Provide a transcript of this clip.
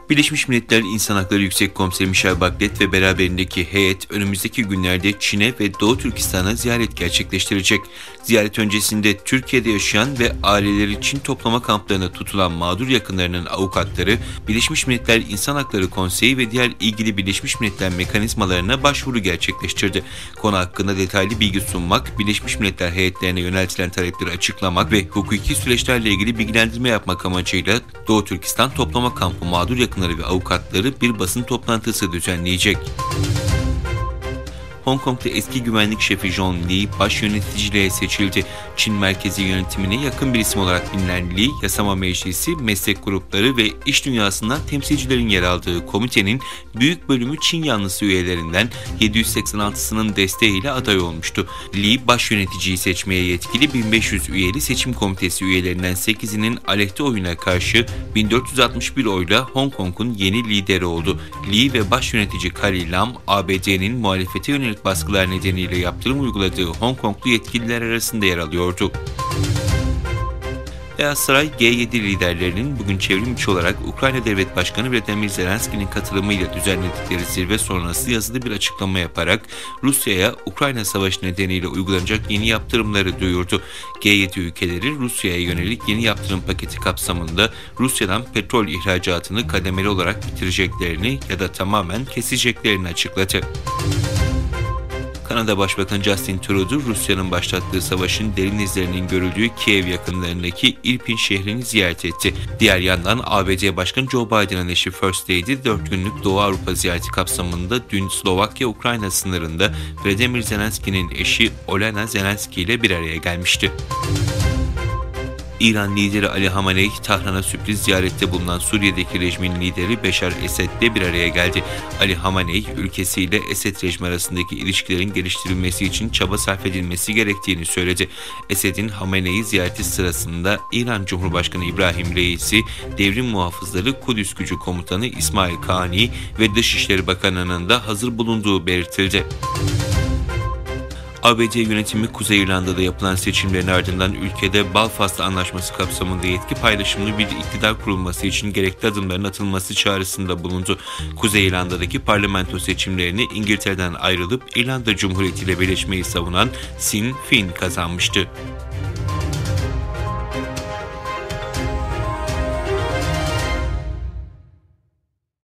Birleşmiş Milletler İnsan Hakları Yüksek Komiseri Michelle Bachelet ve beraberindeki heyet önümüzdeki günlerde Çin'e ve Doğu Türkistan'a ziyaret gerçekleştirecek. Ziyaret öncesinde Türkiye'de yaşayan ve aileleri Çin toplama kamplarına tutulan mağdur yakınlarının avukatları, Birleşmiş Milletler İnsan Hakları Konseyi ve diğer ilgili Birleşmiş Milletler mekanizmalarına başvuru gerçekleştirdi. Konu hakkında detaylı bilgi sunmak, Birleşmiş Milletler heyetlerine yöneltilen talepleri açıklamak ve hukuki süreçlerle ilgili bilgilendirme yapmak amacıyla Doğu Türkistan toplama kampı mağdur yakınları ve avukatları bir basın toplantısı düzenleyecek. Hong Kong'da eski güvenlik şefi John Lee baş yöneticiliğe seçildi. Çin merkezi yönetimine yakın bir isim olarak bilinen Lee, yasama meclisi, meslek grupları ve iş dünyasından temsilcilerin yer aldığı komitenin büyük bölümü Çin yanlısı üyelerinden 786'sının desteğiyle aday olmuştu. Lee, baş yöneticiyi seçmeye yetkili 1500 üyeli seçim komitesi üyelerinden 8'inin aleyhte oyuna karşı 1461 oyla Hong Kong'un yeni lideri oldu. Lee ve baş yönetici Carrie Lam, ABD'nin muhalefete yönelik baskılar nedeniyle yaptırım uyguladığı Hong Konglu yetkililer arasında yer alıyordu. Beyaz Saray, G7 liderlerinin bugün çevrimiçi olarak Ukrayna Devlet Başkanı Volodymyr Zelenski'nin katılımıyla düzenledikleri zirve sonrası yazılı bir açıklama yaparak Rusya'ya Ukrayna Savaşı nedeniyle uygulanacak yeni yaptırımları duyurdu. G7 ülkeleri Rusya'ya yönelik yeni yaptırım paketi kapsamında Rusya'dan petrol ihracatını kademeli olarak bitireceklerini ya da tamamen keseceklerini açıkladı. Kanada Başbakanı Justin Trudeau, Rusya'nın başlattığı savaşın derin izlerinin görüldüğü Kiev yakınlarındaki Irpin şehrini ziyaret etti. Diğer yandan ABD Başkanı Joe Biden'ın eşi First Lady 4 günlük Doğu Avrupa ziyareti kapsamında dün Slovakya-Ukrayna sınırında Volodymyr Zelenski'nin eşi Olena Zelenski ile bir araya gelmişti. İran lideri Ali Hamenei, Tahran'a sürpriz ziyarette bulunan Suriye'deki rejimin lideri Beşar Esed'le bir araya geldi. Ali Hamenei, ülkesiyle Esed rejimi arasındaki ilişkilerin geliştirilmesi için çaba sarf edilmesi gerektiğini söyledi. Esed'in Hamenei ziyareti sırasında İran Cumhurbaşkanı İbrahim Reisi, Devrim Muhafızları Kudüs Gücü Komutanı İsmail Kani ve Dışişleri Bakanı'nın da hazır bulunduğu belirtildi. ABD yönetimi Kuzey İrlanda'da yapılan seçimlerin ardından ülkede Belfast Anlaşması kapsamında yetki paylaşımlı bir iktidar kurulması için gerekli adımların atılması çağrısında bulundu. Kuzey İrlanda'daki parlamento seçimlerini İngiltere'den ayrılıp İrlanda Cumhuriyeti ile birleşmeyi savunan Sinn Féin kazanmıştı.